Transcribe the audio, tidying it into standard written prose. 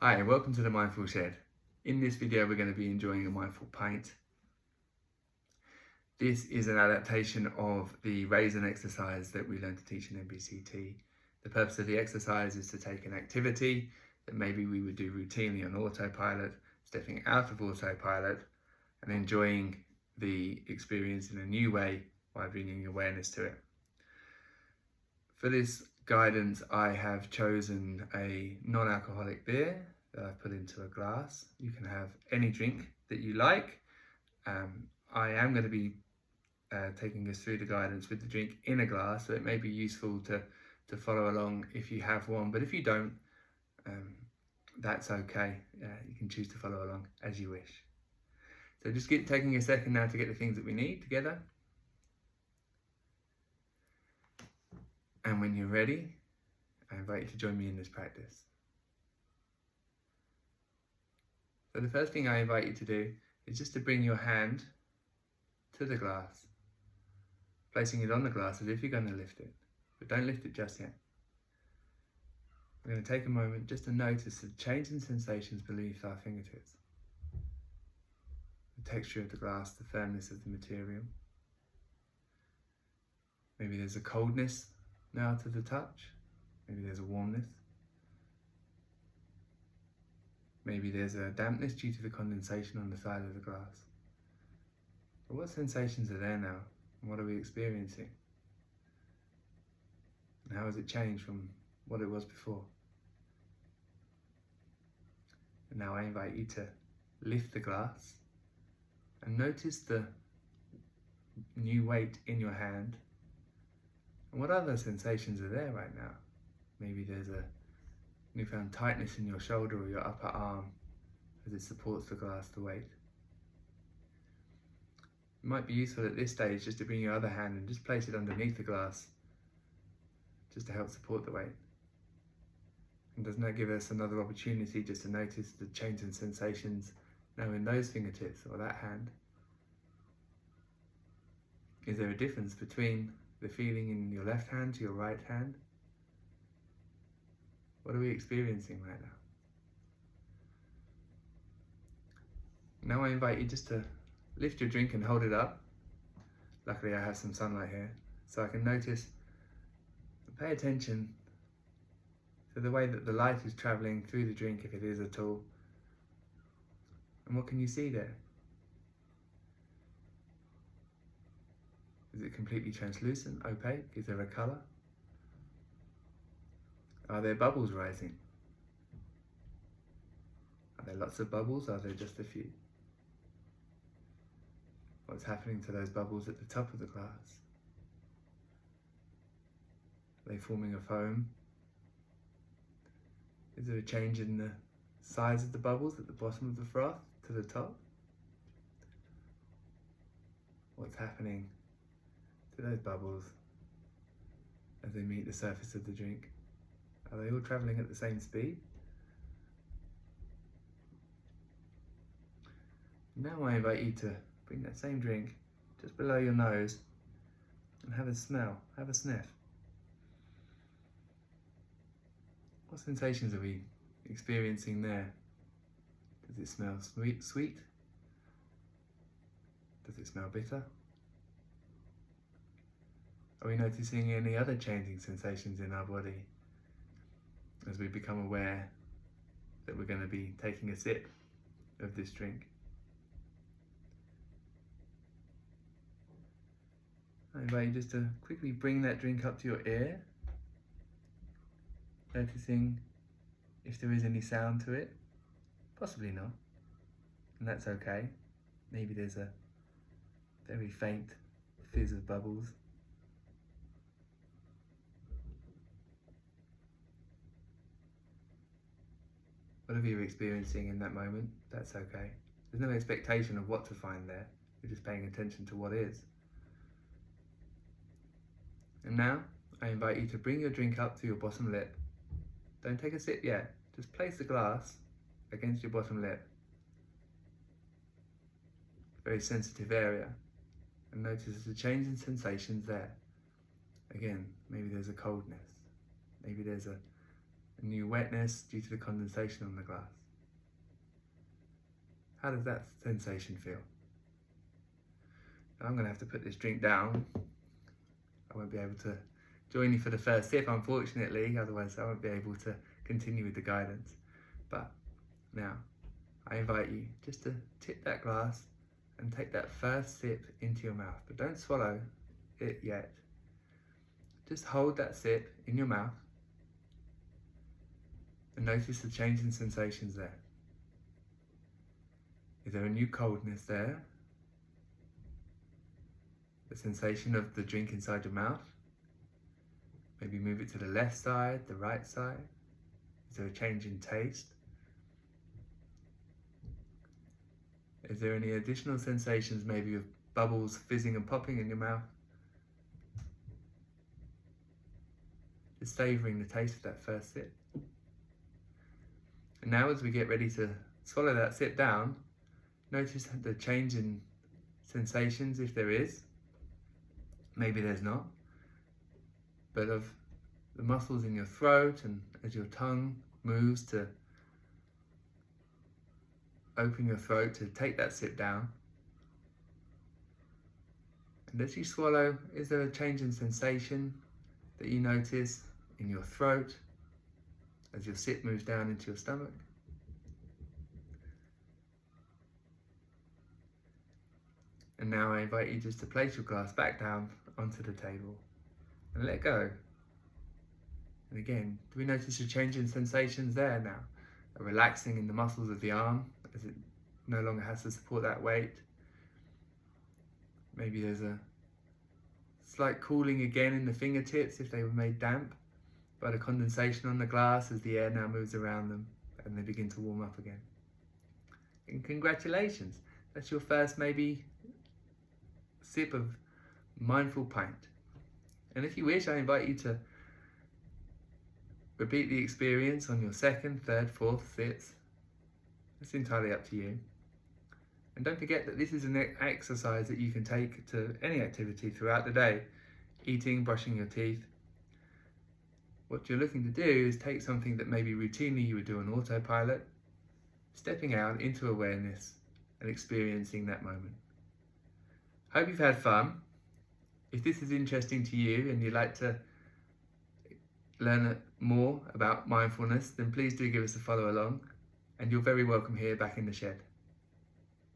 Hi, and welcome to the Mindful Shed. In this video, we're going to be enjoying a mindful pint. This is an adaptation of the raisin exercise that we learned to teach in MBCT. The purpose of the exercise is to take an activity that maybe we would do routinely on autopilot, stepping out of autopilot and enjoying the experience in a new way by bringing awareness to it. For this guidance, I have chosen a non-alcoholic beer that I've put into a glass. You can have any drink that you like. I am going to be taking us through the guidance with the drink in a glass, so it may be useful to follow along if you have one, but if you don't, that's okay. You can choose to follow along as you wish. So just taking a second now to get the things that we need together. And when you're ready, I invite you to join me in this practice. So the first thing I invite you to do is just to bring your hand to the glass, placing it on the glass as if you're going to lift it, but don't lift it just yet. We're going to take a moment just to notice the change in sensations beneath our fingertips. The texture of the glass, the firmness of the material. Maybe there's a coldness now to the touch. Maybe there's a warmness. Maybe there's a dampness due to the condensation on the side of the glass. But what sensations are there now? And what are we experiencing? And how has it changed from what it was before? And now I invite you to lift the glass and notice the new weight in your hand. And what other sensations are there right now? Maybe there's a newfound tightness in your shoulder or your upper arm as it supports the glass, the weight. It might be useful at this stage just to bring your other hand and just place it underneath the glass, just to help support the weight. And doesn't that give us another opportunity just to notice the change in sensations now in those fingertips or that hand? Is there a difference between the feeling in your left hand to your right hand? What are we experiencing right now? Now I invite you just to lift your drink and hold it up. Luckily I have some sunlight here, so I can notice and pay attention to the way that the light is travelling through the drink, if it is at all. And what can you see there? Is it completely translucent, opaque? Is there a colour? Are there bubbles rising? Are there lots of bubbles? Are there just a few? What's happening to those bubbles at the top of the glass? Are they forming a foam? Is there a change in the size of the bubbles at the bottom of the froth to the top? What's happening to those bubbles as they meet the surface of the drink? Are they all travelling at the same speed? Now I invite you to bring that same drink just below your nose and have a smell, have a sniff. What sensations are we experiencing there? Does it smell sweet? Does it smell bitter? Are we noticing any other changing sensations in our body as we become aware that we're going to be taking a sip of this drink? I invite you just to quickly bring that drink up to your ear, noticing if there is any sound to it. Possibly not, and that's okay. Maybe there's a very faint fizz of bubbles. Whatever you're experiencing in that moment, that's okay. There's no expectation of what to find there. You're just paying attention to what is. And now, I invite you to bring your drink up to your bottom lip. Don't take a sip yet. Just place the glass against your bottom lip. Very sensitive area. And notice the change in sensations there. Again, maybe there's a coldness. Maybe there's a a new wetness due to the condensation on the glass. How does that sensation feel? I'm going to have to put this drink down. I won't be able to join you for the first sip, unfortunately, otherwise I won't be able to continue with the guidance. But now, I invite you just to tip that glass and take that first sip into your mouth, but don't swallow it yet. Just hold that sip in your mouth and notice the change in sensations there. Is there a new coldness there? The sensation of the drink inside your mouth? Maybe move it to the left side, the right side. Is there a change in taste? Is there any additional sensations, maybe of bubbles fizzing and popping in your mouth? Just savouring the taste of that first sip. And now as we get ready to swallow that sip down, notice the change in sensations if there is. Maybe there's not. But of the muscles in your throat, and as your tongue moves to open your throat to take that sip down. And as you swallow, is there a change in sensation that you notice in your throat as your sip moves down into your stomach? And now I invite you just to place your glass back down onto the table and let go. And again, do we notice a change in sensations there now? A relaxing in the muscles of the arm as it no longer has to support that weight. Maybe there's a slight cooling again in the fingertips if they were made damp by the condensation on the glass as the air now moves around them and they begin to warm up again. And congratulations, that's your first maybe sip of mindful pint. And if you wish, I invite you to repeat the experience on your second, third, fourth sips. It's entirely up to you. And don't forget that this is an exercise that you can take to any activity throughout the day. Eating, brushing your teeth. What you're looking to do is take something that maybe routinely you would do on autopilot, stepping out into awareness and experiencing that moment. Hope you've had fun. If this is interesting to you and you'd like to learn more about mindfulness, then please do give us a follow along, and you're very welcome here back in the shed.